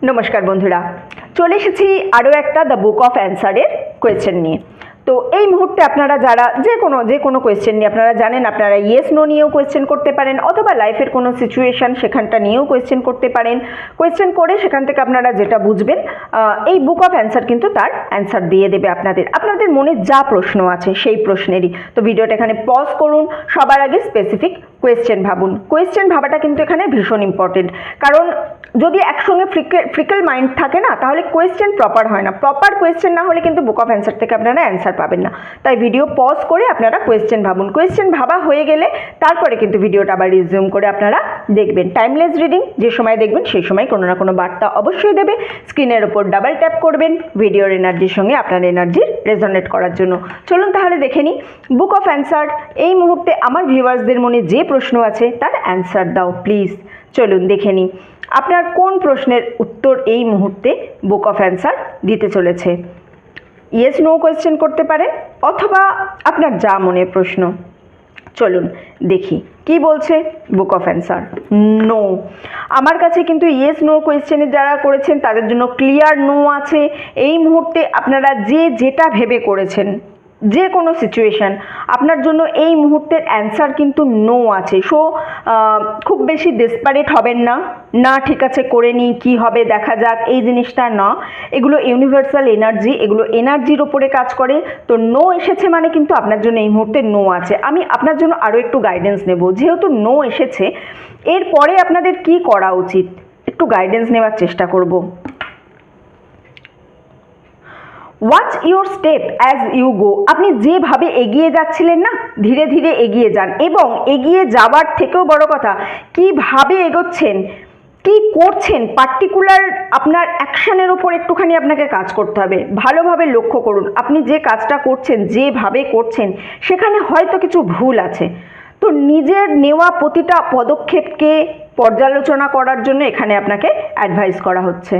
নমস্কার বন্ধুরা, চলে এসেছি আরও একটা দ্য বুক অফ অ্যান্সারের কোয়েশ্চেন নিয়ে। তো এই মুহূর্তে আপনারা যারা যে কোনো কোয়েশ্চেন নিয়ে আপনারা জানেন, আপনারা ইয়েস নো নিয়েও কোয়েশ্চেন করতে পারেন, অথবা লাইফের কোনো সিচুয়েশান সেখানটা নিয়েও কোয়েশ্চেন করতে পারেন। কোয়েশ্চেন করে সেখান থেকে আপনারা যেটা বুঝবেন, এই বুক অফ অ্যান্সার কিন্তু তার অ্যান্সার দিয়ে দেবে আপনাদের মনে যা প্রশ্ন আছে সেই প্রশ্নেরই। তো ভিডিওটা এখানে পজ করুন, সবার আগে স্পেসিফিক কোয়েশ্চেন ভাবুন। কোয়েশ্চেন ভাবাটা কিন্তু এখানে ভীষণ ইম্পর্টেন্ট, কারণ যদি একসঙ্গে ফ্রিকেল মাইন্ড থাকে না, তাহলে কোয়েশ্চেন প্রপার হয় না। প্রপার কোয়েশ্চেন না হলে কিন্তু বুক অফ অ্যান্সার থেকে আপনারা অ্যান্সার পাবেন না। তাই ভিডিও পজ করে আপনারা কোয়েশ্চেন ভাবুন। কোয়েশ্চেন ভাবা হয়ে গেলে তারপরে কিন্তু ভিডিওটা আবার রিজিউম করে আপনারা দেখবেন। টাইমলেস রিডিং, যে সময় দেখবেন সেই সময় কোনো না কোনো বার্তা অবশ্যই দেবে। স্ক্রিনের ওপর ডাবল ট্যাপ করবেন ভিডিওর এনার্জির সঙ্গে আপনার এনার্জির রেজোনেট করার জন্য। চলুন তাহলে দেখে নিই বুক অফ অ্যান্সার। এই মুহূর্তে আমার ভিউয়ার্সদের মনে যে প্রশ্ন আছে তার অ্যান্সার দাও প্লিজ। চলুন দেখে নিই আপনার কোন প্রশ্নের উত্তর এই মুহূর্তে বুক অফ অ্যান্সার দিতে চলেছে। ইয়েস নো কোয়েশ্চেন করতে পারেন, অথবা আপনার যা মনে প্রশ্ন। চলুন দেখি কি বলছে বুক অফ অ্যান্সার। নো। আমার কাছে কিন্তু ইয়েস নো কোয়েশ্চেনে যারা করেছেন তাদের জন্য ক্লিয়ার নো আছে। এই মুহূর্তে আপনারা যেটা ভেবে করেছেন, যে কোনো সিচুয়েশান, আপনার জন্য এই মুহূর্তের অ্যান্সার কিন্তু নো আছে। সো খুব বেশি ডেসপারেট হবেন না, না ঠিক আছে করে নিই, কী হবে দেখা যাক, এই জিনিসটা না। এগুলো ইউনিভার্সাল এনার্জি, এগুলো এনার্জির ওপরে কাজ করে। তো নো এসেছে মানে কিন্তু আপনার জন্য এই মুহূর্তে নো আছে। আমি আপনার জন্য আরও একটু গাইডেন্স নেব, যেহেতু নো এসেছে এরপরে আপনাদের কি করা উচিত, একটু গাইডেন্স নেওয়ার চেষ্টা করব। Watch your step as you go. আপনি যেভাবে এগিয়ে যাচ্ছিলেন না, ধীরে ধীরে এগিয়ে যান, এবং এগিয়ে যাওয়ার থেকেও বড় কথা কিভাবে এগোচ্ছেন, কি করছেন, পার্টিকুলার আপনার অ্যাকশনের ওপর একটুখানি আপনাকে কাজ করতে হবে। ভালোভাবে লক্ষ্য করুন আপনি যে কাজটা করছেন, যেভাবে করছেন সেখানে হয়তো কিছু ভুল আছে। তো নিজের নেওয়া প্রতিটা পদক্ষেপকে পর্যালোচনা করার জন্য এখানে আপনাকে অ্যাডভাইস করা হচ্ছে।